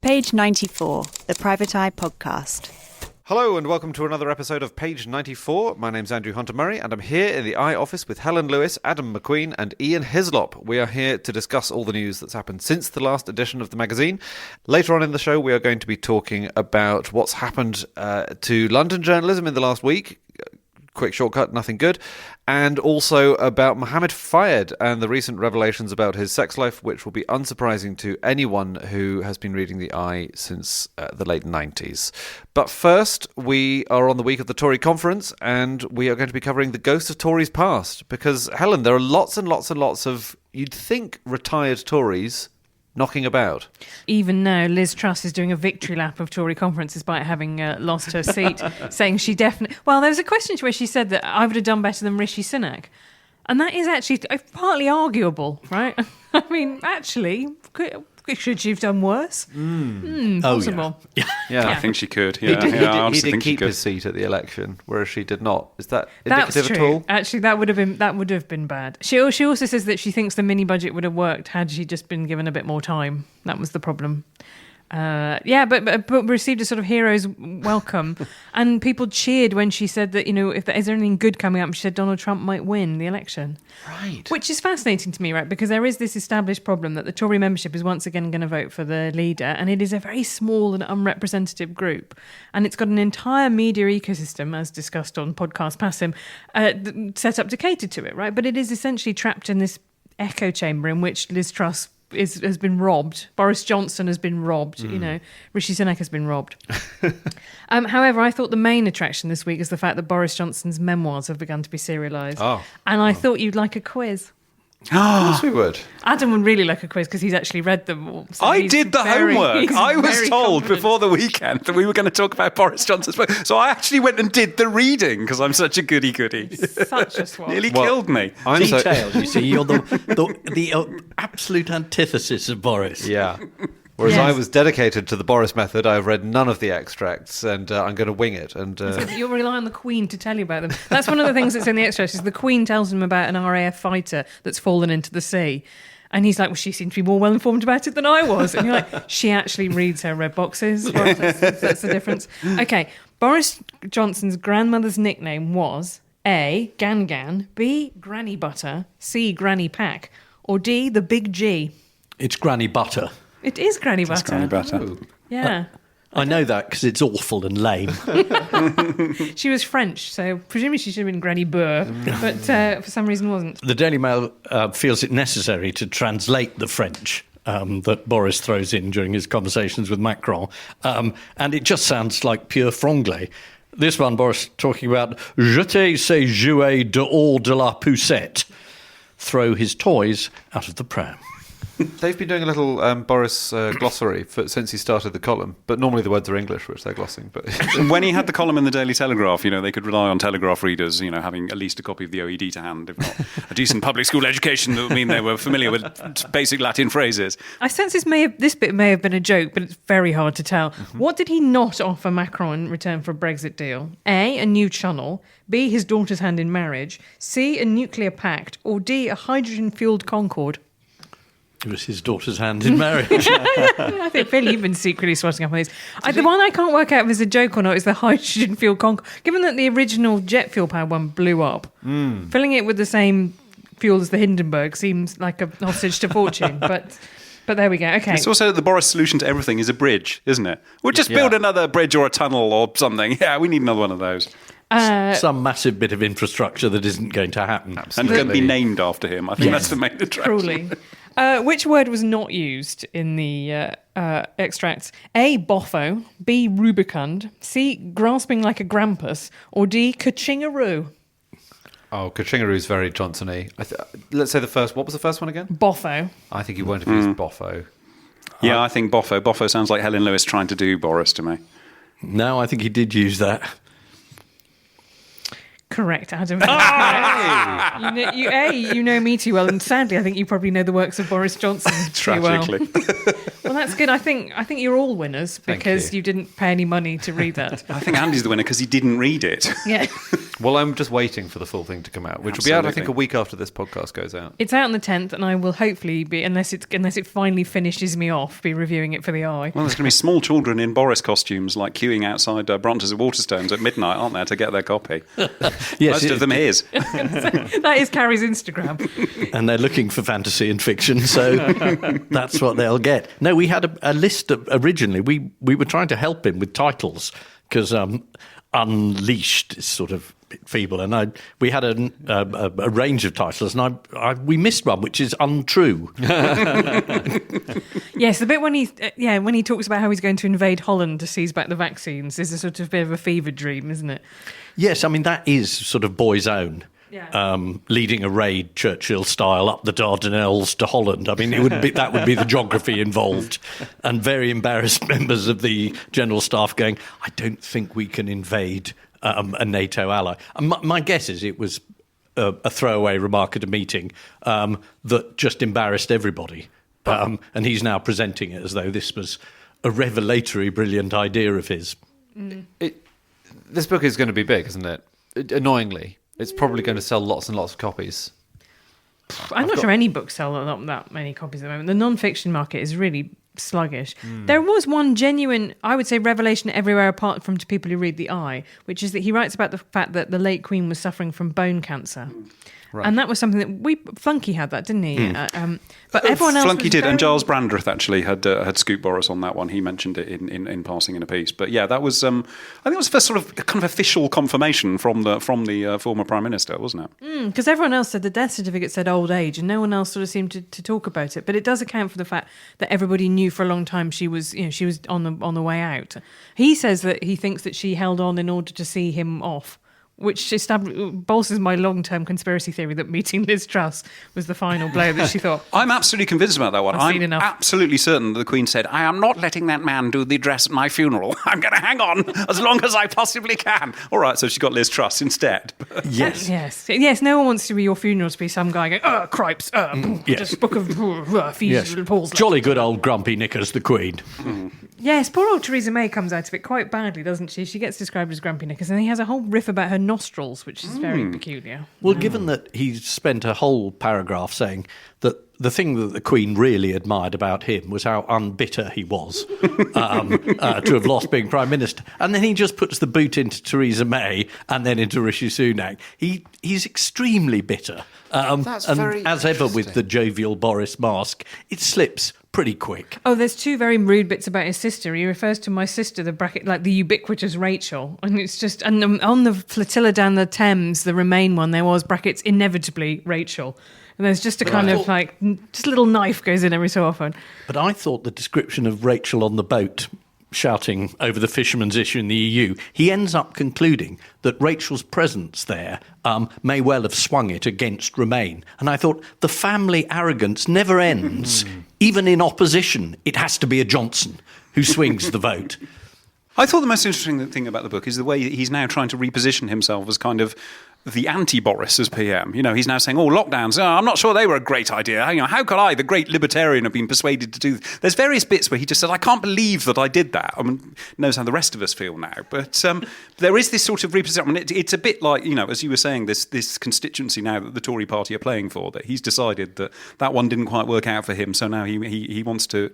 Page 94, the Private Eye Podcast. Hello and welcome to another episode of Page 94. My name's Andrew Hunter-Murray and I'm here in the Eye office with Helen Lewis, Adam McQueen and Ian Hislop. We are here to discuss all the news that's happened since the last edition of the magazine. Later on in the show we are going to be talking about what's happened to London journalism in the last week. Quick shortcut, nothing good. And also about Mohamed Fayed and the recent revelations about his sex life, which will be unsurprising to anyone who has been reading the Eye since the late 90s. But first, we are on the week of the Tory conference, and we are going to be covering the Ghosts of Tories Past. Because, Helen, there are lots and lots and lots of, you'd think, retired Tories knocking about. Even now, Liz Truss is doing a victory lap of Tory conference despite having lost her seat, saying she definitely... Well, there was a question where she said that I would have done better than Rishi Sunak. And that is actually partly arguable, right? I mean, actually, should she have done worse? Possible. Oh, yeah. I think she could. Yeah, he did keep his seat at the election, whereas she did not. Is that indicative at all? Actually, that would have been bad. She also says that she thinks the mini budget would have worked had she just been given a bit more time. That was the problem. But received a sort of hero's welcome, and people cheered when she said that, if there is anything good coming up, she said Donald Trump might win the election. Right. Which is fascinating to me, right? Because there is this established problem that the Tory membership is once again going to vote for the leader, and it is a very small and unrepresentative group, and it's got an entire media ecosystem, as discussed on podcast Past Him, set up to cater to it, right? But it is essentially trapped in this echo chamber in which Liz Truss has been robbed. Boris Johnson has been robbed. Rishi Sunak has been robbed. However, I thought the main attraction this week is the fact that Boris Johnson's memoirs have begun to be serialised. And I thought you'd like a quiz. Of course we would. Adam would really like a quiz because he's actually read them all. So I did the homework. I was told before the weekend that we were going to talk about Boris Johnson's book. So I actually went and did the reading because I'm such a goody-goody. Such a swab. Nearly killed me. Details, you see. You're the absolute antithesis of Boris. Yeah. Whereas I was dedicated to the Boris method, I've read none of the extracts, and I'm going to wing it. And you'll rely on the Queen to tell you about them. That's one of the things that's in the extracts, is the Queen tells him about an RAF fighter that's fallen into the sea. And he's like, well, she seemed to be more well-informed about it than I was. And you're like, she actually reads her red boxes. Well, that's the difference. Okay, Boris Johnson's grandmother's nickname was A, Gan Gan, B, Granny Butter, C, Granny Pack, or D, the Big G. It's Granny Butter. It is Granny Butter. It's Granny Butter. Oh. Yeah. I know that because it's awful and lame. She was French, so presumably she should have been Granny Burr, but for some reason wasn't. The Daily Mail feels it necessary to translate the French that Boris throws in during his conversations with Macron, and it just sounds like pure franglais. This one, Boris talking about jeter ses jouets dehors de la poussette, throw his toys out of the pram. they've been doing a little Boris glossary since he started the column, but normally the words are English, which they're glossing. But when he had the column in the Daily Telegraph, they could rely on Telegraph readers, having at least a copy of the OED to hand, if not a decent public school education that would mean they were familiar with basic Latin phrases. I sense this bit may have been a joke, but it's very hard to tell. What did he not offer Macron in return for a Brexit deal? A new channel, B, his daughter's hand in marriage, C, a nuclear pact, or D, a hydrogen-fuelled Concorde? It was his daughter's hand in marriage. I feel you've been secretly swatting up on these. The one I can't work out if it's a joke or not is the hydrogen fuel Concorde. Given that the original jet fuel powered one blew up, filling it with the same fuel as the Hindenburg seems like a hostage to fortune. But there we go. Okay. It's also the Boris solution to everything is a bridge, isn't it? We'll just build another bridge or a tunnel or something. Yeah, we need another one of those. Some massive bit of infrastructure that isn't going to happen. Absolutely. And can be named after him. I think that's the main attraction. Truly. Which word was not used in the extracts? A, boffo, B, rubicund, C, grasping like a grampus, or D, kachingaroo? Oh, kachingaroo is very Johnson-y. Let's say the first... What was the first one again? Boffo. I think he won't have used boffo. Yeah, I think boffo. Boffo sounds like Helen Lewis trying to do Boris to me. No, I think he did use that. Correct, Adam. You know me too well, and sadly, I think you probably know the works of Boris Johnson too well. Well, that's good. I think you're all winners because you didn't pay any money to read that. I think Andy's the winner because he didn't read it. Yeah. Well, I'm just waiting for the full thing to come out, which will be out, I think, a week after this podcast goes out. It's out on the 10th, and I will hopefully be, unless it finally finishes me off, be reviewing it for the Eye. Well, there's going to be small children in Boris costumes, like queuing outside Brontes at Waterstones at midnight, aren't there, to get their copy? Yes, Most of them his. That is Carrie's Instagram. And they're looking for fantasy and fiction, so that's what they'll get. No, we had a list originally. We were trying to help him with titles because Unleashed is sort of feeble, and we had a range of titles, and we missed one, which is Untrue. Yes, the bit when he talks about how he's going to invade Holland to seize back the vaccines is a sort of bit of a fever dream, isn't it? Yes, I mean that is sort of Boy's Own. Yeah. Leading a raid, Churchill style, up the Dardanelles to Holland. I mean, that would be the geography involved, and very embarrassed members of the General Staff going, "I don't think we can invade a NATO ally." My guess is it was a throwaway remark at a meeting that just embarrassed everybody, and he's now presenting it as though this was a revelatory, brilliant idea of his. This book is going to be big, isn't it? Annoyingly. It's probably going to sell lots and lots of copies. I'm not sure any books sell that many copies at the moment. The non-fiction market is really sluggish. There was one genuine, I would say, revelation everywhere apart from to people who read The Eye, which is that he writes about the fact that the late Queen was suffering from bone cancer. Right. And that was something that Flunky had that, didn't he? But everyone else Flunky did, and Giles Brandreth actually had scooped Boris on that one. He mentioned it in passing in a piece. But yeah, that was I think it was the first sort of kind of official confirmation from the former Prime Minister, wasn't it? Because everyone else said the death certificate said old age, and no one else sort of seemed to talk about it. But it does account for the fact that everybody knew for a long time she was on the way out. He says that he thinks that she held on in order to see him off, which bolsters my long-term conspiracy theory that meeting Liz Truss was the final blow that she thought. I'm absolutely convinced about that one. I've seen enough. Absolutely certain that the Queen said, "I am not letting that man do the dress at my funeral. I'm going to hang on as long as I possibly can." All right, so she got Liz Truss instead. Yes. No one wants to be your funeral to be some guy going, cripes, just book of Paul's. Jolly good old grumpy knickers, the Queen. Yes, poor old Theresa May comes out of it quite badly, doesn't she? She gets described as grumpy knickers, and he has a whole riff about her nostrils, which is very peculiar. Well, given that he spent a whole paragraph saying that the thing that the Queen really admired about him was how unbitter he was to have lost being Prime Minister. And then he just puts the boot into Theresa May and then into Rishi Sunak. He's extremely bitter. That's and very as ever with the jovial Boris mask, it slips pretty quick. Oh, there's two very rude bits about his sister. He refers to my sister, the bracket, like the ubiquitous Rachel. And it's just, and on the flotilla down the Thames, the Remain one, there was brackets, inevitably Rachel. And there's just a kind of like, just a little knife goes in every so often. But I thought the description of Rachel on the boat shouting over the fisherman's issue in the EU, he ends up concluding that Rachel's presence there may well have swung it against Remain. And I thought, the family arrogance never ends. Even in opposition, it has to be a Johnson who swings the vote. I thought the most interesting thing about the book is the way he's now trying to reposition himself as kind of the anti-Boris as PM. You know, he's now saying, lockdowns, I'm not sure they were a great idea. You know, how could I, the great libertarian, have been persuaded to do... There's various bits where he just says, I can't believe that I did that. I mean, knows how the rest of us feel now. But there is this sort of reposition. I mean, it's a bit like, you know, as you were saying, this constituency now that the Tory party are playing for, that he's decided that one didn't quite work out for him, so now he wants to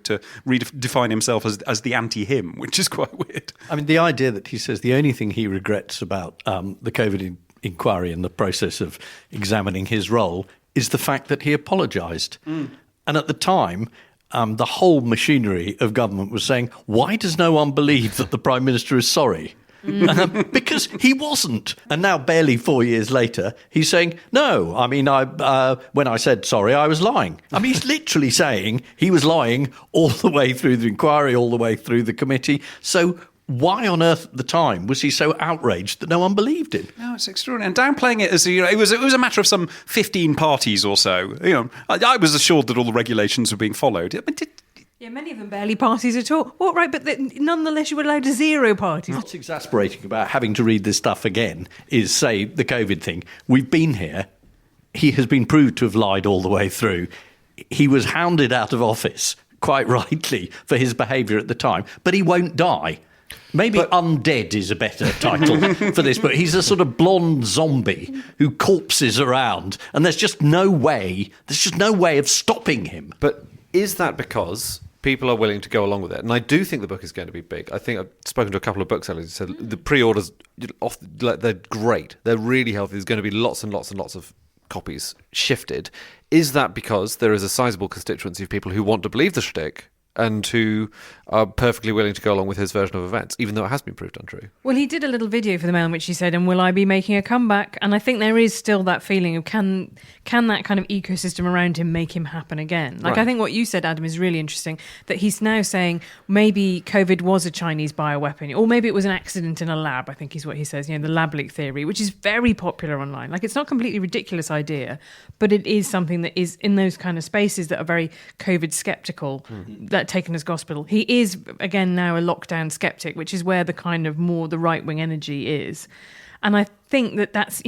redefine himself as the anti-him, which is quite weird. I mean, the idea that he says the only thing he regrets about the COVID inquiry and the process of examining his role is the fact that he apologised. And at the time, the whole machinery of government was saying, why does no one believe that the Prime Minister is sorry? Because he wasn't. And now, barely 4 years later, he's saying, no, I mean, when I said sorry, I was lying. I mean, he's literally saying he was lying all the way through the inquiry, all the way through the committee. So why on earth at the time was he so outraged that no one believed him? No, it's extraordinary. And downplaying it as, you know, it was a matter of some 15 parties or so. You know, I was assured that all the regulations were being followed. I mean, yeah, many of them barely parties at all. Well, right, but nonetheless, you were allowed 0 parties. What's exasperating about having to read this stuff again is, say, the COVID thing. We've been here. He has been proved to have lied all the way through. He was hounded out of office, quite rightly, for his behaviour at the time. But he won't die. Maybe undead is a better title for this, but he's a sort of blonde zombie who corpses around, and there's just no way of stopping him. But is that because people are willing to go along with it? And I do think the book is going to be big. I think I've spoken to a couple of booksellers who said the pre-orders, they're great. They're really healthy. There's going to be lots and lots and lots of copies shifted. Is that because there is a sizable constituency of people who want to believe the shtick and who are perfectly willing to go along with his version of events, even though it has been proved untrue? Well, he did a little video for the Mail in which he said, and will I be making a comeback? And I think there is still that feeling of can that kind of ecosystem around him make him happen again? Like, Right. I think what you said, Adam, is really interesting, that he's now saying maybe COVID was a Chinese bioweapon, or maybe it was an accident in a lab, I think is what he says, the lab leak theory, which is very popular online. Like, it's not a completely ridiculous idea, but it is something that is in those kind of spaces that are very COVID skeptical, that taken as gospel. He is, again, now a lockdown skeptic, which is where the kind of more the right-wing energy is. And I think that's,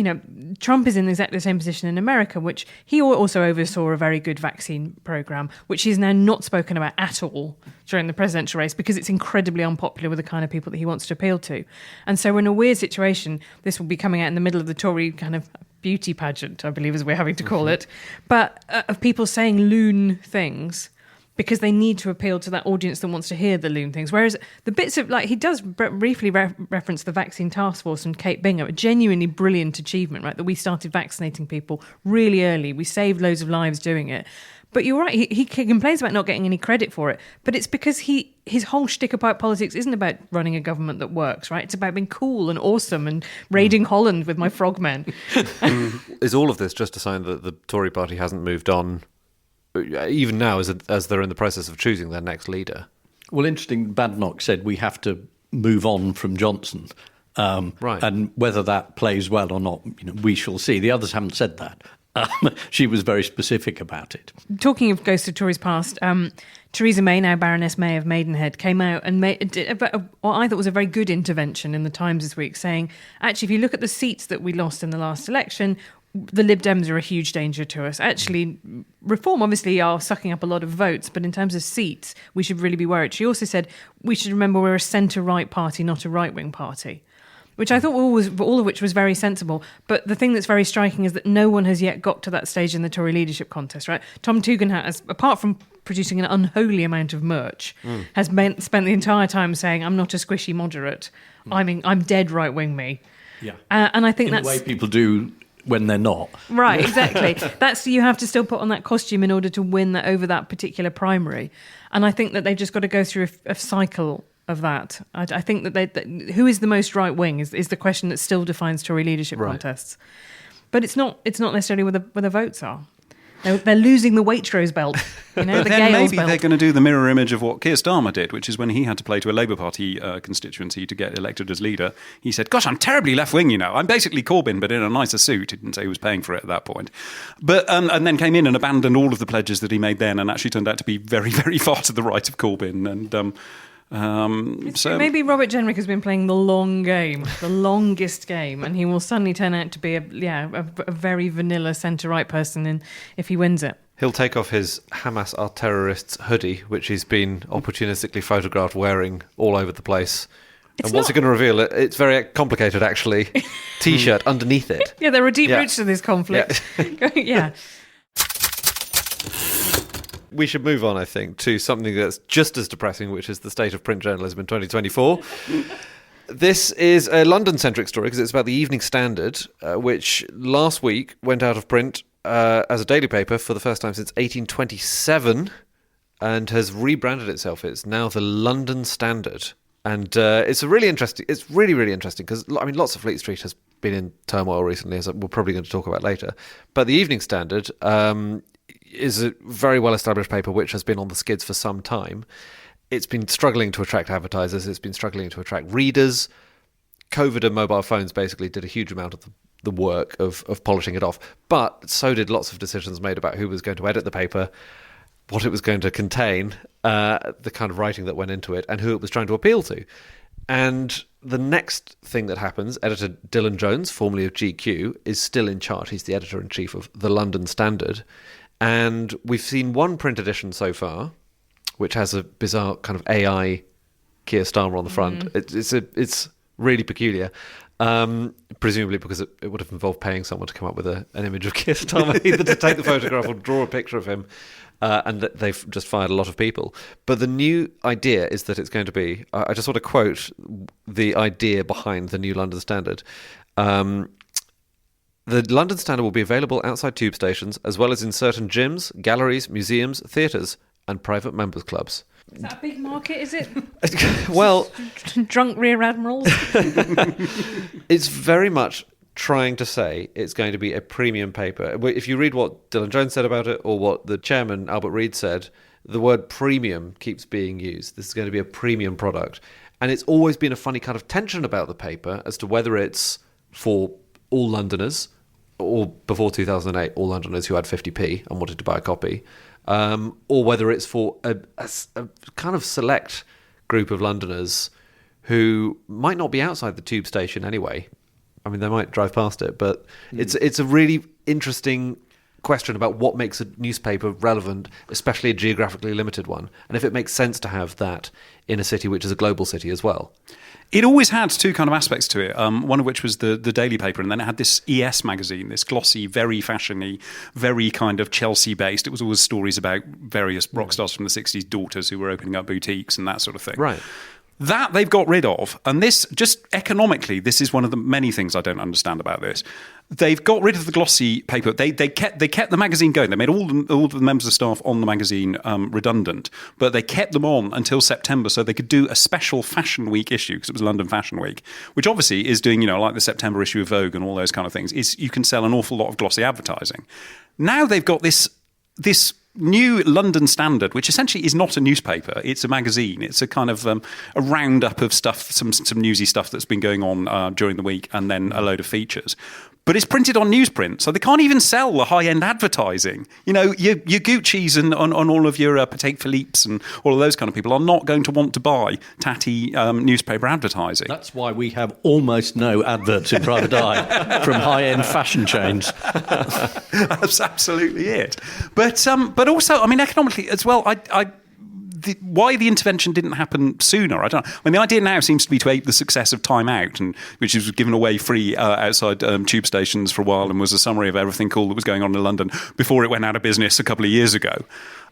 Trump is in exactly the same position in America, which he also oversaw a very good vaccine program, which he's now not spoken about at all during the presidential race because it's incredibly unpopular with the kind of people that he wants to appeal to. And so we're in a weird situation. This will be coming out in the middle of the Tory kind of beauty pageant, I believe, as we're having to call it, but of people saying loon things because they need to appeal to that audience that wants to hear the loon things. Whereas the bits of, he does briefly reference the vaccine task force and Kate Bingham, a genuinely brilliant achievement, right, that we started vaccinating people really early. We saved loads of lives doing it. But you're right, he complains about not getting any credit for it, but it's because his whole shtick about politics isn't about running a government that works, right? It's about being cool and awesome and raiding Holland with my frogmen. Is all of this just a sign that the Tory party hasn't moved on, even now as they're in the process of choosing their next leader? Well, interesting, Badenoch said we have to move on from Johnson. Right. And whether that plays well or not, we shall see. The others haven't said that. She was very specific about it. Talking of Ghosts of Tories Past, Theresa May, now Baroness May of Maidenhead, came out and did what I thought was a very good intervention in the Times this week, saying, actually, if you look at the seats that we lost in the last election, the Lib Dems are a huge danger to us. Actually, Reform obviously are sucking up a lot of votes, but in terms of seats, we should really be worried. She also said we should remember we're a centre-right party, not a right-wing party, which I thought all of which was very sensible. But the thing that's very striking is that no one has yet got to that stage in the Tory leadership contest, right? Tom Tugendhat, has, apart from producing an unholy amount of merch, has spent the entire time saying, I'm not a squishy moderate. I'm dead right-wing me. Yeah. And I think in that's... the way people do when they're not. Right, exactly. You have to still put on that costume in order to win over that particular primary. And I think that they've just got to go through a cycle of that. I think that who is the most right wing is the question that still defines Tory leadership contests. But it's not necessarily where the votes are. They're losing the Waitrose belt, the then Gales maybe belt. they're going to do the mirror image of what Keir Starmer did, which is when he had to play to a Labour Party constituency to get elected as leader. He said, gosh, I'm terribly left-wing, I'm basically Corbyn, but in a nicer suit. He didn't say he was paying for it at that point. But and then came in and abandoned all of the pledges that he made then and actually turned out to be very, very far to the right of Corbyn. And so maybe Robert Jenrick has been playing the long game, the longest game, and he will suddenly turn out to be a very vanilla centre-right person if he wins it. He'll take off his Hamas are terrorists hoodie, which he's been opportunistically photographed wearing all over the place. And what's he going to reveal? It's very complicated, actually. T-shirt underneath it. Yeah, there are deep roots to this conflict. Yeah. We should move on, I think, to something that's just as depressing, which is the state of print journalism in 2024. This is a London-centric story because it's about the Evening Standard, which last week went out of print as a daily paper for the first time since 1827 and has rebranded itself. It's now the London Standard. And it's really interesting because, lots of Fleet Street has been in turmoil recently, as we're probably going to talk about later. But the Evening Standard is a very well-established paper which has been on the skids for some time. It's been struggling to attract advertisers. It's been struggling to attract readers. COVID and mobile phones basically did a huge amount of the work of polishing it off. But so did lots of decisions made about who was going to edit the paper, what it was going to contain, the kind of writing that went into it, and who it was trying to appeal to. And the next thing that happens, editor Dylan Jones, formerly of GQ, is still in charge. He's the editor-in-chief of the London Standard. And we've seen one print edition so far, which has a bizarre kind of AI Keir Starmer on the front. It's really peculiar. Presumably because it would have involved paying someone to come up with an image of Keir Starmer, either to take the photograph or draw a picture of him. And they've just fired a lot of people. But the new idea is that it's going to be... I just want to quote the idea behind the new London Standard. The London Standard will be available outside tube stations, as well as in certain gyms, galleries, museums, theatres, and private members' clubs. Is that a big market, is it? Well... Drunk rear admirals? It's very much trying to say it's going to be a premium paper. If you read what Dylan Jones said about it, or what the chairman, Albert Reid, said, the word premium keeps being used. This is going to be a premium product. And it's always been a funny kind of tension about the paper as to whether it's for all Londoners, or before 2008, all Londoners who had 50p and wanted to buy a copy, or whether it's for a kind of select group of Londoners who might not be outside the tube station anyway. I mean, they might drive past it, but it's a really interesting question about what makes a newspaper relevant, especially a geographically limited one, and if it makes sense to have that in a city which is a global city as well. It always had two kind of aspects to it, one of which was the daily paper, and then it had this ES magazine, this glossy, very fashiony, very kind of Chelsea-based. It was always stories about various rock stars from the 60s, daughters who were opening up boutiques and that sort of thing. Right. That they've got rid of, and this, just economically, this is one of the many things I don't understand about this. They've got rid of the glossy paper. They kept the magazine going. They made all the members of staff on the magazine redundant, but they kept them on until September so they could do a special Fashion Week issue, because it was London Fashion Week, which obviously is doing, like the September issue of Vogue and all those kind of things. Is you can sell an awful lot of glossy advertising. Now they've got this new London Standard, which essentially is not a newspaper, it's a magazine. It's a kind of a roundup of stuff, some newsy stuff that's been going on during the week, and then a load of features. But it's printed on newsprint, so they can't even sell the high-end advertising. Your Gucci's and all of your Patek Philippe's and all of those kind of people are not going to want to buy tatty newspaper advertising. That's why we have almost no adverts in Private Eye from high-end fashion chains. That's absolutely it. But also, I mean, economically as well, why the intervention didn't happen sooner, I don't know. I mean, the idea now seems to be to ape the success of Time Out, which was given away free outside tube stations for a while and was a summary of everything cool that was going on in London before it went out of business a couple of years ago.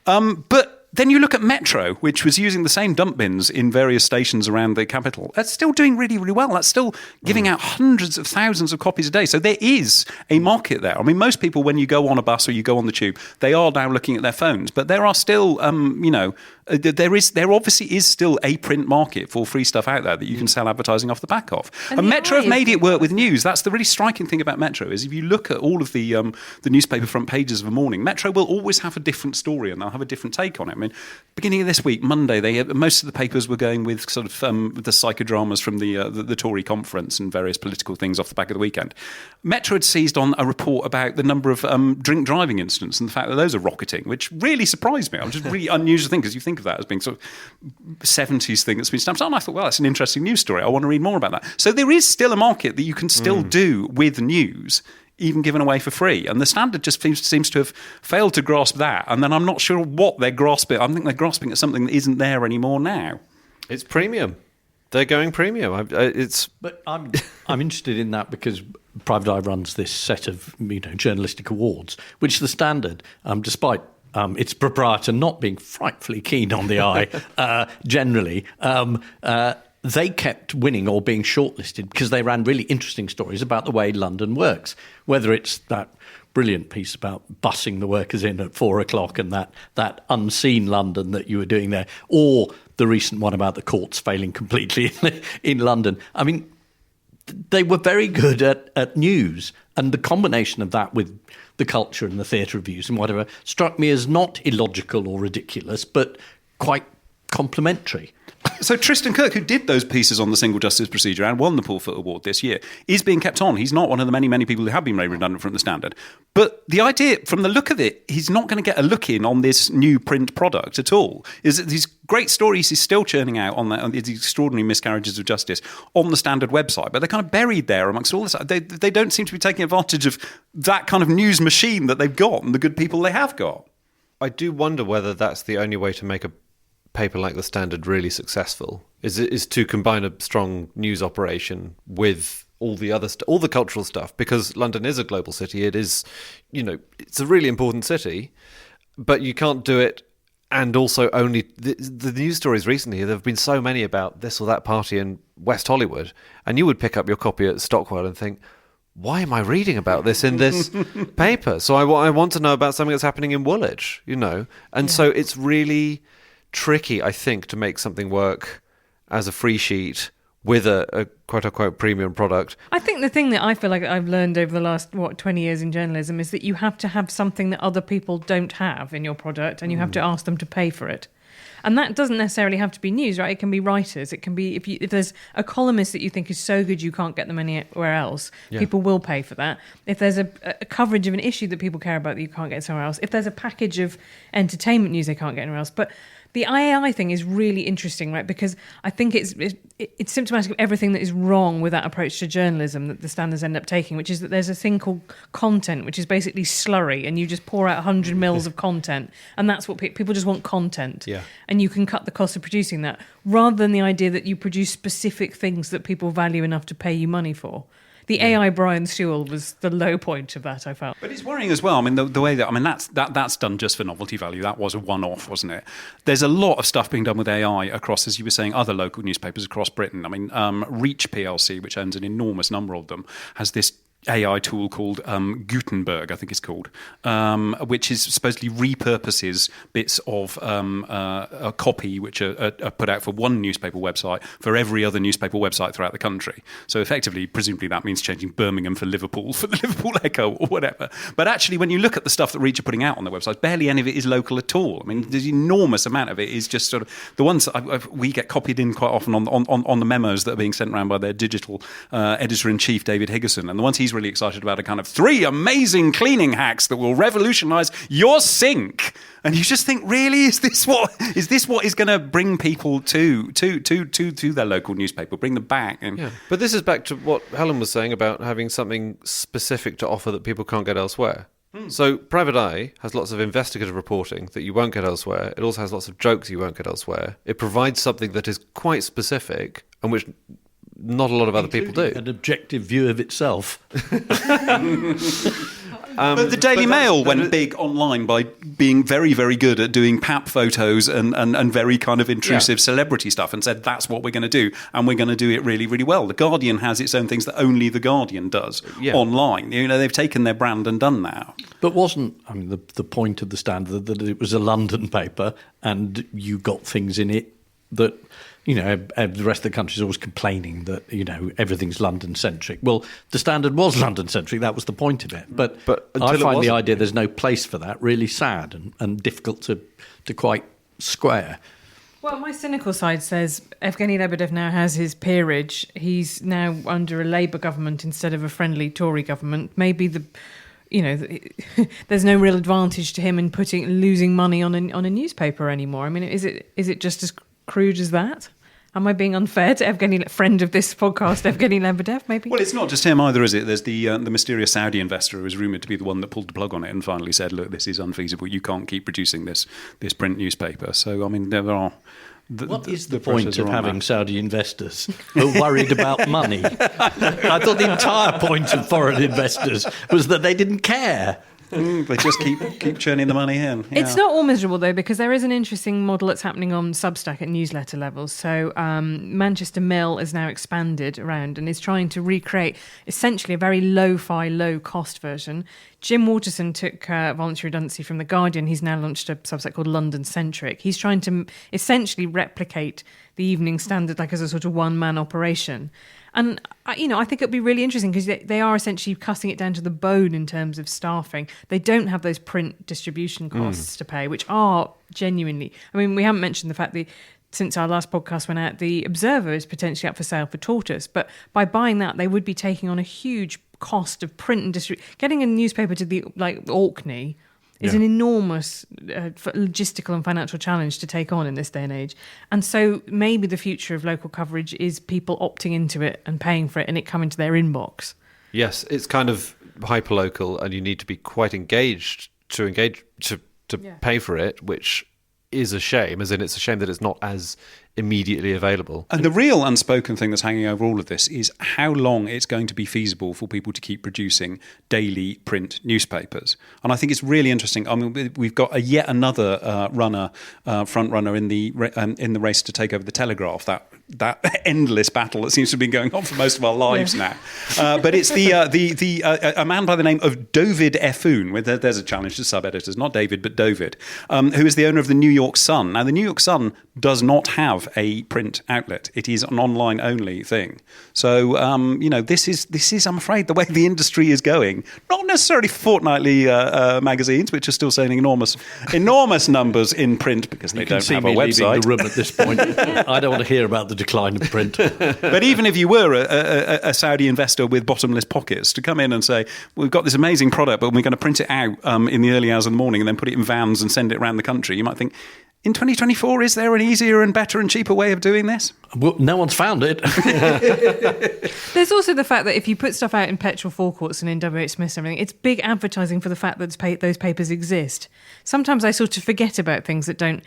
But then you look at Metro, which was using the same dump bins in various stations around the capital. That's still doing really, really well. That's still giving out hundreds of thousands of copies a day. So there is a market there. I mean, most people, when you go on a bus or you go on the tube, they are now looking at their phones. But there are still, there obviously is still a print market for free stuff out there that you can sell advertising off the back of. And Metro have made it work with news. That's the really striking thing about Metro, is if you look at all of the newspaper front pages of a morning, Metro will always have a different story and they'll have a different take on it. I mean, beginning of this week, Monday, most of the papers were going with sort of the psychodramas from the Tory conference and various political things off the back of the weekend. Metro had seized on a report about the number of drink driving incidents and the fact that those are rocketing, which really surprised me. It was just a really unusual thing, because you think of that as being sort of 70s thing that's been stamped on. And I thought, well, that's an interesting news story. I want to read more about that. So there is still a market that you can still do with news, even given away for free. And the Standard just seems to have failed to grasp that. And then I'm not sure what they're grasping. I think they're grasping at something that isn't there anymore now. It's premium. They're going premium. But I'm interested in that because Private Eye runs this set of journalistic awards, which the Standard, despite its proprietor not being frightfully keen on the eye generally, they kept winning or being shortlisted because they ran really interesting stories about the way London works, whether it's that brilliant piece about bussing the workers in at 4:00 and that unseen London that you were doing there, or the recent one about the courts failing completely in London. I mean, they were very good at news, and the combination of that with the culture and the theatre reviews and whatever struck me as not illogical or ridiculous, but quite complimentary. So Tristan Kirk, who did those pieces on the single justice procedure and won the Paul Foot Award this year, is being kept on. He's not one of the many, many people who have been made redundant from the Standard. But the idea, from the look of it, he's not going to get a look in on this new print product at all. Is that these great stories he's still churning out on these extraordinary miscarriages of justice on the Standard website, but they're kind of buried there amongst all this. They don't seem to be taking advantage of that kind of news machine that they've got and the good people they have got. I do wonder whether that's the only way to make a paper like The Standard really successful is to combine a strong news operation with all the other all the cultural stuff, because London is a global city. It is, it's a really important city, but you can't do it. And also only the news stories recently, there have been so many about this or that party in West Hollywood, and you would pick up your copy at Stockwell and think, why am I reading about this in this paper? So I want to know about something that's happening in Woolwich, And so it's really tricky, I think, to make something work as a free sheet with a quote-unquote premium product. I think the thing that I feel like I've learned over the last, 20 years in journalism is that you have to have something that other people don't have in your product, and you have to ask them to pay for it. And that doesn't necessarily have to be news, right? It can be writers. It can be, if there's a columnist that you think is so good you can't get them anywhere else, people will pay for that. If there's a coverage of an issue that people care about that you can't get somewhere else, if there's a package of entertainment news they can't get anywhere else. But the IAI thing is really interesting, right? Because I think it's symptomatic of everything that is wrong with that approach to journalism that the Standards end up taking, which is that there's a thing called content, which is basically slurry, and you just pour out 100 mils of content, and that's what people just want, content. Yeah. And you can cut the cost of producing that, rather than the idea that you produce specific things that people value enough to pay you money for. The AI Brian Sewell was the low point of that, I felt. But it's worrying as well. I mean, the way that's done just for novelty value. That was a one-off, wasn't it? There's a lot of stuff being done with AI across, as you were saying, other local newspapers across Britain. I mean, Reach PLC, which owns an enormous number of them, has this AI tool called Gutenberg, I think it's called, which is supposedly repurposes bits of a copy which are put out for one newspaper website for every other newspaper website throughout the country. So effectively, presumably that means changing Birmingham for Liverpool, for the Liverpool Echo or whatever. But actually, when you look at the stuff that Reach are putting out on their website, barely any of it is local at all. I mean, there's an enormous amount of it is just sort of the ones that we get copied in quite often on the memos that are being sent around by their digital editor-in-chief, David Higginson. And the ones he's really excited about are kind of 3 amazing cleaning hacks that will revolutionise your sink. And you just think, really, is this what is going to bring people to their local newspaper, bring them back? And but this is back to what Helen was saying about having something specific to offer that people can't get elsewhere. So Private Eye has lots of investigative reporting that you won't get elsewhere. It also has lots of jokes you won't get elsewhere. It provides something that is quite specific and which not a lot of other people do. An objective view of itself. But the Daily Mail went big online by being very, very good at doing pap photos and very kind of intrusive celebrity stuff, and said that's what we're going to do, and we're going to do it really, really well. The Guardian has its own things that only The Guardian does online. They've taken their brand and done that. But wasn't, the point of the Standard that it was a London paper and you got things in it that... the rest of the country is always complaining that, everything's London-centric. Well, the Standard was London-centric. That was the point of it. But I find the idea there's no place for that really sad and difficult to quite square. Well, my cynical side says Evgeny Lebedev now has his peerage. He's now under a Labour government instead of a friendly Tory government. Maybe there's no real advantage to him in losing money on a newspaper anymore. I mean, is it just as crude as that? Am I being unfair to Evgeny, friend of this podcast, Evgeny Lebedev, maybe? Well, it's not just him either, is it? There's the mysterious Saudi investor who is rumoured to be the one that pulled the plug on it and finally said, look, this is unfeasible. You can't keep producing this print newspaper. So, I mean, there are... What is the point of having Saudi investors who are worried about money? I thought the entire point of foreign investors was that they didn't care. They just keep churning the money in. Yeah. It's not all miserable, though, because there is an interesting model that's happening on Substack at newsletter levels. So Manchester Mill is now expanded around and is trying to recreate essentially a very lo-fi, low-cost version. Jim Waterson took voluntary redundancy from The Guardian. He's now launched a Substack called London Centric. He's trying to essentially replicate the Evening Standard like as a sort of one-man operation. And, I think it'd be really interesting because they are essentially cutting it down to the bone in terms of staffing. They don't have those print distribution costs to pay, which are genuinely... I mean, we haven't mentioned the fact that since our last podcast went out, the Observer is potentially up for sale for Tortoise. But by buying that, they would be taking on a huge cost of print and distribution. Getting a newspaper to the Orkney is an enormous logistical and financial challenge to take on in this day and age. And so maybe the future of local coverage is people opting into it and paying for it and it coming to their inbox. Yes, it's kind of hyper-local and you need to be quite engaged to pay for it, which is a shame, as in it's a shame that it's not as immediately available. And the real unspoken thing that's hanging over all of this is how long it's going to be feasible for people to keep producing daily print newspapers. And I think it's really interesting. I mean, we've got yet another front runner in the race to take over the Telegraph. That endless battle that seems to have been going on for most of our lives now. But it's a man by the name of David Effoon. There's a challenge to sub-editors, not David, but David, who is the owner of the New York Sun. Now, the New York Sun does not have a print outlet. It is an online-only thing. So, this is, I'm afraid, the way the industry is going. Not necessarily fortnightly magazines, which are still selling enormous numbers in print because they don't have a website. Leaving the room at this point. I don't want to hear about the decline of print. But even if you were a Saudi investor with bottomless pockets to come in and say, we've got this amazing product, but we're going to print it out in the early hours of the morning and then put it in vans and send it around the country, you might think, in 2024, is there an easier and better and cheaper way of doing this? Well, no one's found it. There's also the fact that if you put stuff out in petrol forecourts and in WH Smiths and everything, it's big advertising for the fact that those papers exist. Sometimes I sort of forget about things that don't,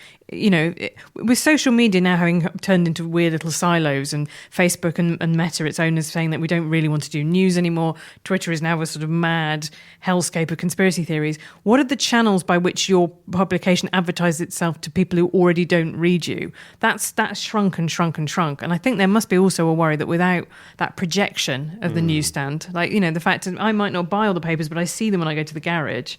with social media now having turned into weird little silos, and Facebook and Meta, its owners, saying that we don't really want to do news anymore. Twitter is now a sort of mad hellscape of conspiracy theories. What are the channels by which your publication advertises itself to people who already don't read you? That's shrunk and shrunk and shrunk. And I think there must be also a worry that without that projection of the newsstand, the fact that I might not buy all the papers, but I see them when I go to the garage.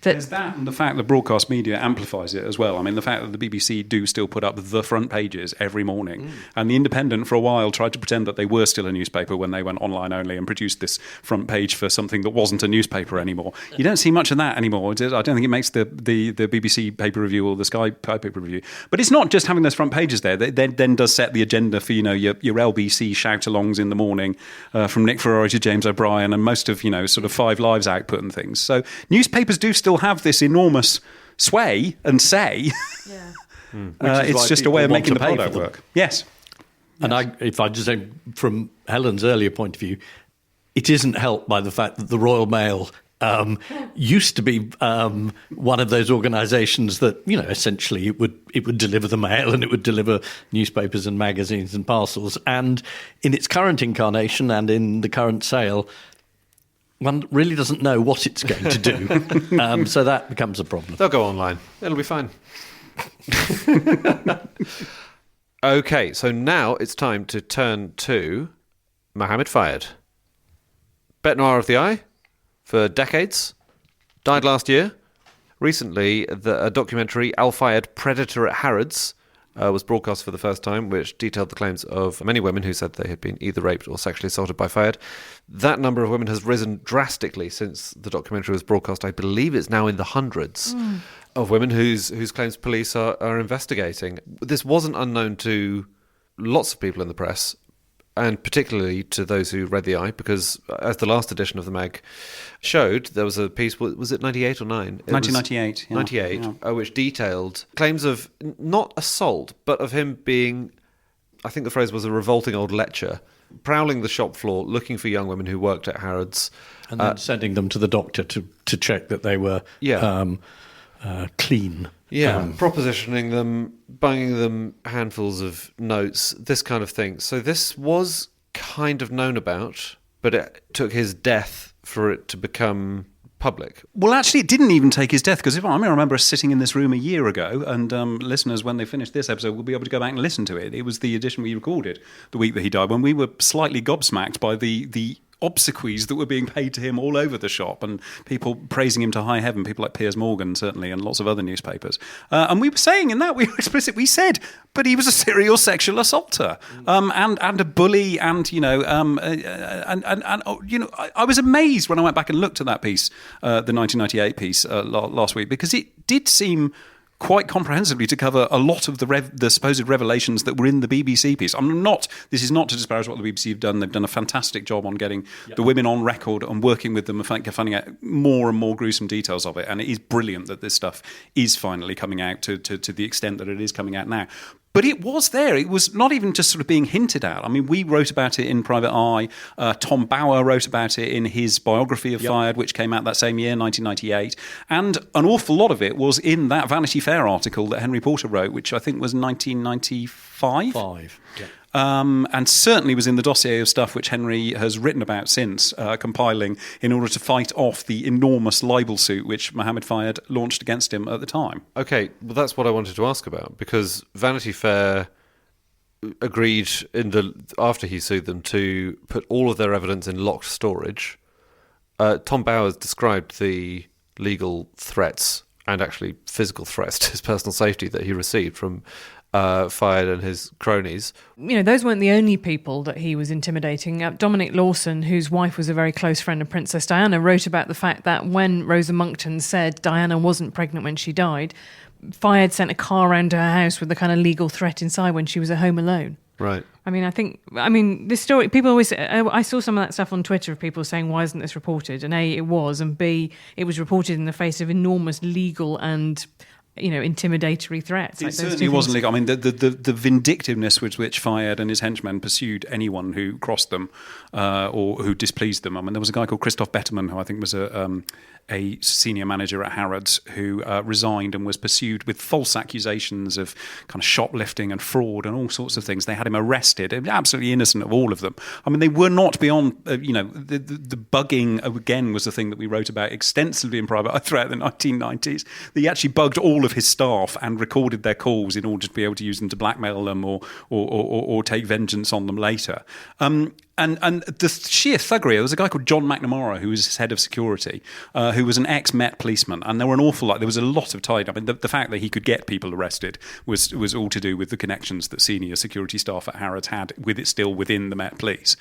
There's that, and the fact that broadcast media amplifies it as well. I mean, the fact that the BBC do still put up the front pages every morning, and the Independent for a while tried to pretend that they were still a newspaper when they went online only and produced this front page for something that wasn't a newspaper anymore. You don't see much of that anymore. I don't think it makes the BBC paper review or the Sky paper review. But it's not just having those front pages there. That then does set the agenda for your LBC shout-alongs in the morning from Nick Ferrari to James O'Brien and most of sort of Five Lives output and things. So newspapers do still have this enormous sway and say. Yeah. It's just a way of making the product work. Yes. And if I just say from Helen's earlier point of view, it isn't helped by the fact that the Royal Mail used to be one of those organisations that essentially it would deliver the mail and it would deliver newspapers and magazines and parcels. And in its current incarnation and in the current sale, one really doesn't know what it's going to do. So that becomes a problem. They'll go online. It'll be fine. Okay, so now it's time to turn to Mohamed Fayed. Bête noire of the eye for decades. Died last year. Recently, a documentary, Al Fayed, Predator at Harrods, was broadcast for the first time, which detailed the claims of many women who said they had been either raped or sexually assaulted by Fayed. That number of women has risen drastically since the documentary was broadcast. I believe it's now in the hundreds of women whose claims police are investigating. This wasn't unknown to lots of people in the press, and particularly to those who read the Eye, because as the last edition of the mag showed, there was a piece, was it 98 or 9? 1998. 98, which detailed claims of not assault, but of him being, I think the phrase was a revolting old lecher, prowling the shop floor, looking for young women who worked at Harrods. And then sending them to the doctor to check that they were clean. Yeah, propositioning them, banging them handfuls of notes, this kind of thing. So this was kind of known about, but it took his death for it to become public. Well, actually, it didn't even take his death, because I remember us sitting in this room a year ago, and listeners, when they finish this episode, will be able to go back and listen to it. It was the edition we recorded the week that he died, when we were slightly gobsmacked by the obsequies that were being paid to him all over the shop, and people praising him to high heaven, people like Piers Morgan, certainly, and lots of other newspapers. And we were saying in that, we were explicit, we said, but he was a serial sexual assaulter, and a bully, and, I was amazed when I went back and looked at that piece, the 1998 piece last week, because it did seem quite comprehensively to cover a lot of the supposed revelations that were in the BBC piece. This is not to disparage what the BBC have done. They've done a fantastic job on getting the women on record and working with them and finding out more and more gruesome details of it. And it is brilliant that this stuff is finally coming out to the extent that it is coming out now. But it was there. It was not even just sort of being hinted at. I mean, we wrote about it in Private Eye. Tom Bauer wrote about it in his biography of Fayed, which came out that same year, 1998. And an awful lot of it was in that Vanity Fair article that Henry Porter wrote, which I think was 1995. Yeah. And certainly was in the dossier of stuff which Henry has written about since, compiling in order to fight off the enormous libel suit which Mohamed Fayed launched against him at the time. Okay, well, that's what I wanted to ask about, because Vanity Fair agreed after he sued them to put all of their evidence in locked storage. Tom Bowers described the legal threats and actually physical threats to his personal safety that he received from Fayed and his cronies. You know, those weren't the only people that he was intimidating. Dominic Lawson, whose wife was a very close friend of Princess Diana, wrote about the fact that when Rosa Monckton said Diana wasn't pregnant when she died, Fayed sent a car around to her house with the kind of legal threat inside when she was at home alone. Right. I mean, this story, people always say, I saw some of that stuff on Twitter of people saying, why isn't this reported? And A, it was, and B, it was reported in the face of enormous legal and intimidatory threats. It certainly wasn't legal. I mean, the vindictiveness with which Fayed and his henchmen pursued anyone who crossed them or who displeased them. I mean, there was a guy called Christoph Betterman, who I think was a senior manager at Harrods, who resigned and was pursued with false accusations of kind of shoplifting and fraud and all sorts of things. They had him arrested, absolutely innocent of all of them. I mean, they were not beyond, the bugging, again, was the thing that we wrote about extensively in Private Eye throughout the 1990s. He actually bugged all of his staff and recorded their calls in order to be able to use them to blackmail them or take vengeance on them later. And the sheer thuggery, there was a guy called John McNamara, who was his head of security, who was an ex-Met policeman, and there were an awful lot. There was a lot of tied up. I mean, the fact that he could get people arrested was all to do with the connections that senior security staff at Harrods had with it still within the Met Police.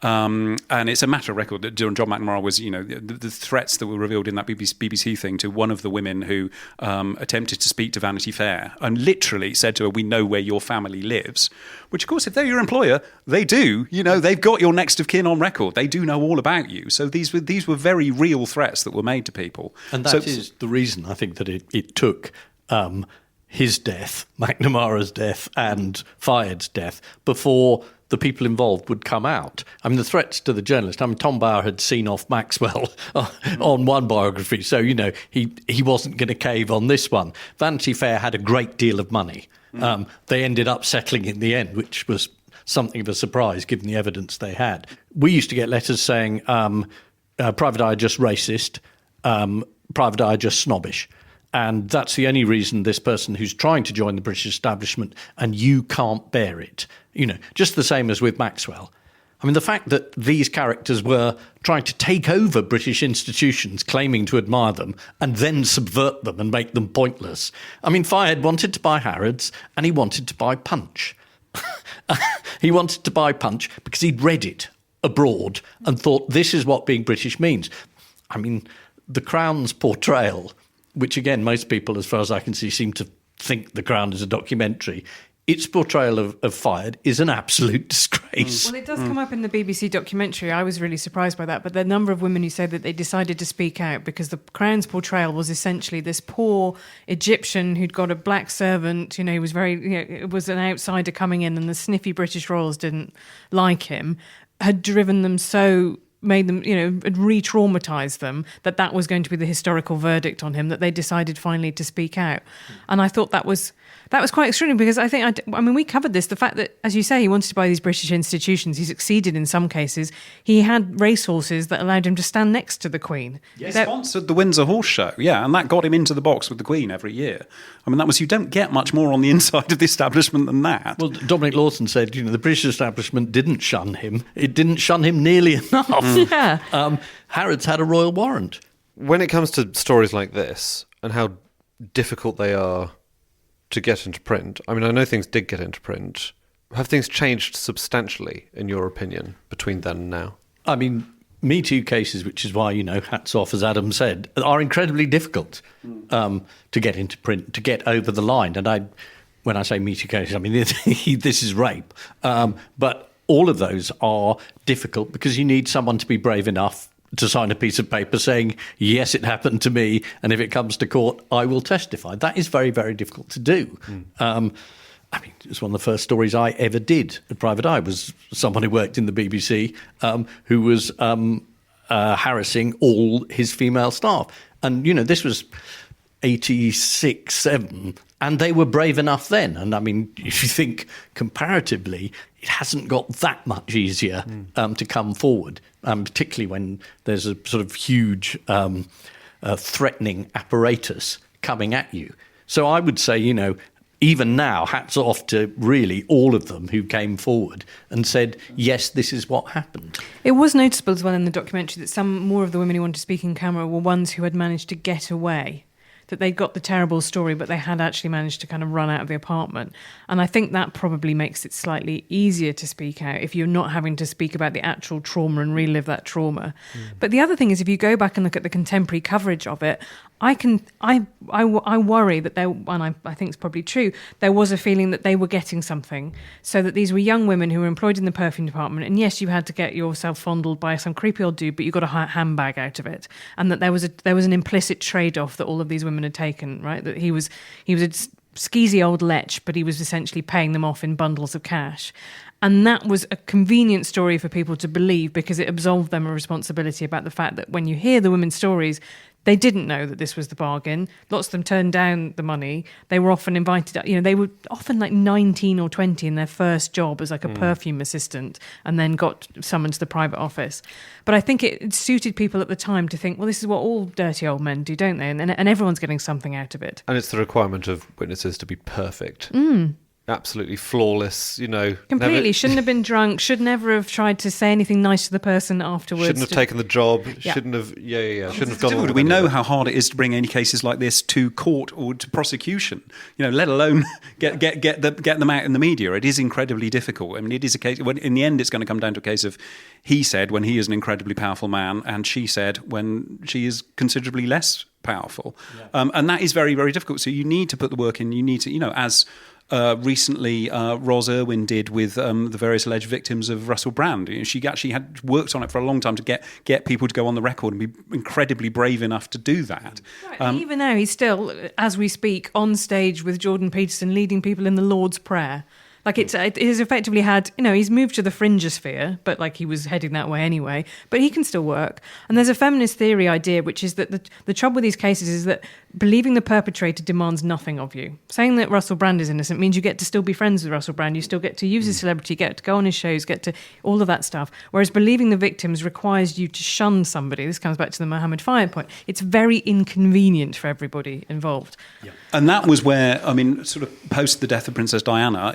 And it's a matter of record that John McNamara was, the threats that were revealed in that BBC thing to one of the women who attempted to speak to Vanity Fair and literally said to her, "We know where your family lives," which, of course, if they're your employer, they do. They've got your next of kin on record. They do know all about you. So these were very real threats that were made to people. And that is the reason, I think, that it took his death, McNamara's death and Fayed's death, before the people involved would come out. I mean, the threats to the journalist. I mean, Tom Bauer had seen off Maxwell on one biography, so, he wasn't going to cave on this one. Vanity Fair had a great deal of money. They ended up settling in the end, which was something of a surprise given the evidence they had. We used to get letters saying, Private Eye just racist, Private Eye just snobbish. And that's the only reason this person who's trying to join the British establishment and you can't bear it. Just the same as with Maxwell. I mean, the fact that these characters were trying to take over British institutions, claiming to admire them, and then subvert them and make them pointless. I mean, Fayed wanted to buy Harrods and he wanted to buy Punch. He wanted to buy Punch because he'd read it abroad and thought this is what being British means. I mean, the Crown's portrayal, which again, most people, as far as I can see, seem to think the Crown is a documentary. Its portrayal of Fayed is an absolute disgrace. Well, it does come up in the BBC documentary. I was really surprised by that. But the number of women who said that they decided to speak out because the Crown's portrayal was essentially this poor Egyptian who'd got a black servant, he was it was an outsider coming in and the sniffy British royals didn't like him, had driven them made them, had re-traumatised them, that was going to be the historical verdict on him, that they decided finally to speak out. And I thought that was quite extraordinary because I think, we covered this, the fact that, as you say, he wanted to buy these British institutions. He succeeded in some cases. He had racehorses that allowed him to stand next to the Queen. He sponsored the Windsor Horse Show, and that got him into the box with the Queen every year. I mean, you don't get much more on the inside of the establishment than that. Well, Dominic Lawson said, the British establishment didn't shun him. It didn't shun him nearly enough. Yeah. Harrods had a royal warrant. When it comes to stories like this and how difficult they are to get into print, I mean, I know things did get into print. Have things changed substantially, in your opinion, between then and now? I mean, Me Too cases, which is why, hats off, as Adam said, are incredibly difficult to get into print, to get over the line. And when I say Me Too cases, I mean, this is rape. But all of those are difficult because you need someone to be brave enough to sign a piece of paper saying, yes, it happened to me, and if it comes to court, I will testify. That is very, very difficult to do. I mean, it was one of the first stories I ever did at Private Eye, was someone who worked in the BBC who was harassing all his female staff. And, this was 86, 7, and they were brave enough then. And, I mean, if you think comparatively, it hasn't got that much easier to come forward, particularly when there's a sort of huge threatening apparatus coming at you. So I would say, even now, hats off to really all of them who came forward and said, yes, this is what happened. It was noticeable as well in the documentary that some more of the women who wanted to speak in camera were ones who had managed to get away, that they got the terrible story, but they had actually managed to kind of run out of the apartment. And I think that probably makes it slightly easier to speak out if you're not having to speak about the actual trauma and relive that trauma. But the other thing is, if you go back and look at the contemporary coverage of it, I worry that there, and I think it's probably true, there was a feeling that they were getting something, so that these were young women who were employed in the perfume department, and yes, you had to get yourself fondled by some creepy old dude, but you got a handbag out of it, and that there was an implicit trade-off that all of these women had taken, right? That he was a skeezy old lech, but he was essentially paying them off in bundles of cash. And that was a convenient story for people to believe, because it absolved them of responsibility about the fact that when you hear the women's stories, they didn't know that this was the bargain. Lots of them turned down the money. They were often invited, they were often like 19 or 20 in their first job as like a perfume assistant, and then got summoned to the private office. But I think it suited people at the time to think, well, this is what all dirty old men do, don't they? And everyone's getting something out of it. And it's the requirement of witnesses to be perfect. Absolutely flawless, Completely. Shouldn't have been drunk, should never have tried to say anything nice to the person afterwards. Shouldn't have taken the job, shouldn't have shouldn't have gone on. We know how hard it is to bring any cases like this to court or to prosecution, let alone get them out in the media. It is incredibly difficult. I mean, it is a case, when in the end it's going to come down to a case of he said when he is an incredibly powerful man, and she said when she is considerably less powerful. And that is very, very difficult. So you need to put the work in. You need to, as recently Ros Irwin did with the various alleged victims of Russell Brand. She actually had worked on it for a long time to get people to go on the record and be incredibly brave enough to do that. Right, even now, he's still, as we speak, on stage with Jordan Peterson leading people in the Lord's Prayer. Like it has effectively had, he's moved to the fringosphere, but like he was heading that way anyway, but he can still work. And there's a feminist theory idea, which is that the trouble with these cases is that believing the perpetrator demands nothing of you. Saying that Russell Brand is innocent means you get to still be friends with Russell Brand, you still get to use his celebrity, get to go on his shows, get to all of that stuff. Whereas believing the victims requires you to shun somebody. This comes back to the Mohamed Fayed point. It's very inconvenient for everybody involved. Yeah. And that was where, sort of post the death of Princess Diana,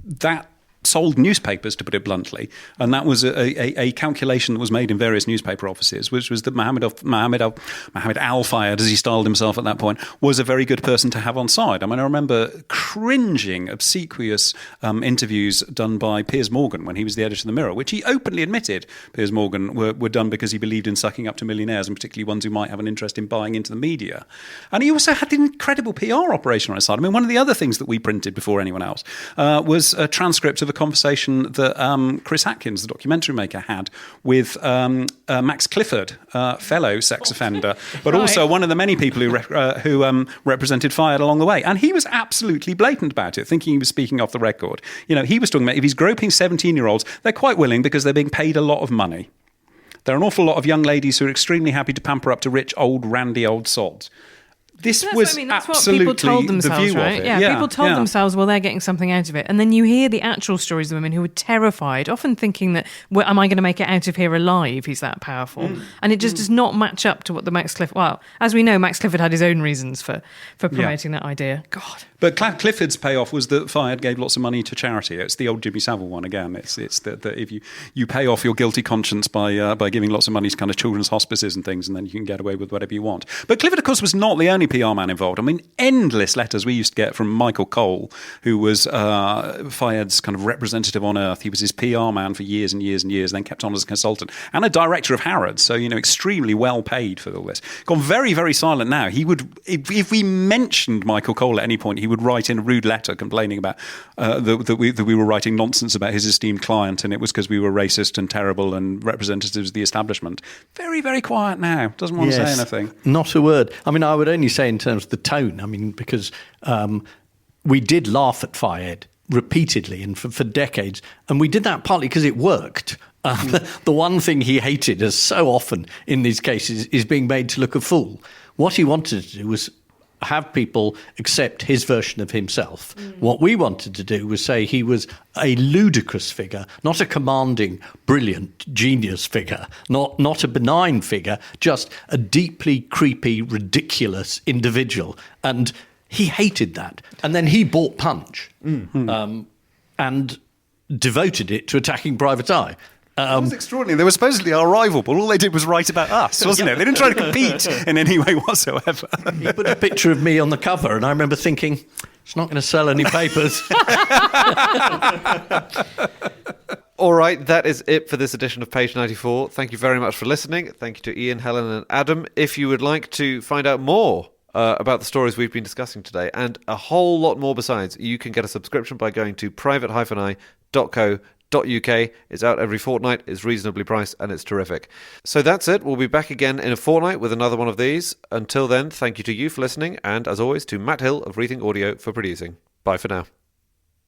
that sold newspapers, to put it bluntly, and that was a calculation that was made in various newspaper offices, which was that Mohamed Al Fayed, as he styled himself at that point, was a very good person to have on side. I rember cringing, obsequious interviews done by Piers Morgan when he was the editor of The Mirror, which he openly admitted Piers Morgan were done because he believed in sucking up to millionaires, and particularly ones who might have an interest in buying into the media. And he also had an incredible PR operation on his side. One of the other things that we printed before anyone else was a transcript of a conversation that Chris Atkins, the documentary maker, had with Max Clifford, fellow sex offender, but also one of the many people who represented Fayed along the way. And he was absolutely blatant about it, thinking he was speaking off the record. He was talking about if he's groping 17-year-olds, they're quite willing because they're being paid a lot of money. There are an awful lot of young ladies who are extremely happy to pamper up to rich, randy old sods. This was that's absolutely what people told themselves, the view right? of it. Yeah, people told themselves, well, they're getting something out of it. And then you hear the actual stories of women who were terrified, often thinking that, well, am I going to make it out of here alive? He's that powerful. And it just does not match up to what the Max Clifford... Well, as we know, Max Clifford had his own reasons for promoting that idea. God. But Clifford's payoff was that Fayed gave lots of money to charity. It's the old Jimmy Savile one again. It's that if you pay off your guilty conscience by giving lots of money to kind of children's hospices and things, and then you can get away with whatever you want. But Clifford, of course, was not the only PR man involved. Endless letters we used to get from Michael Cole, who was Fayed's kind of representative on Earth. He was his PR man for years and years and years, then kept on as a consultant and a director of Harrods. So, extremely well paid for all this. Gone very, very silent now. He would, if we mentioned Michael Cole at any point, he would write in a rude letter complaining about that we were writing nonsense about his esteemed client, and it was because we were racist and terrible and representatives of the establishment. Very, very quiet now. Doesn't want to say anything. Not a word. I would only say in terms of the tone, because we did laugh at Fayed repeatedly and for decades. And we did that partly because it worked. The one thing he hated, as so often in these cases, is being made to look a fool. What he wanted to do was have people accept his version of himself. What we wanted to do was say he was a ludicrous figure, not a commanding, brilliant, genius figure, not a benign figure, just a deeply creepy, ridiculous individual. And he hated that. And then he bought Punch and devoted it to attacking Private Eye. It was extraordinary. They were supposedly our rival, but all they did was write about us, wasn't it? They didn't try to compete in any way whatsoever. He put a picture of me on the cover, and I remember thinking, it's not going to sell any papers. All right, that is it for this edition of Page 94. Thank you very much for listening. Thank you to Ian, Helen and Adam. If you would like to find out more about the stories we've been discussing today, and a whole lot more besides, you can get a subscription by going to private-eye.co.uk. It's out every fortnight, it's reasonably priced, and it's terrific. So that's it. We'll be back again in a fortnight with another one of these. Until then, thank you to you for listening, and as always, to Matt Hill of Rethink Audio for producing. Bye for now.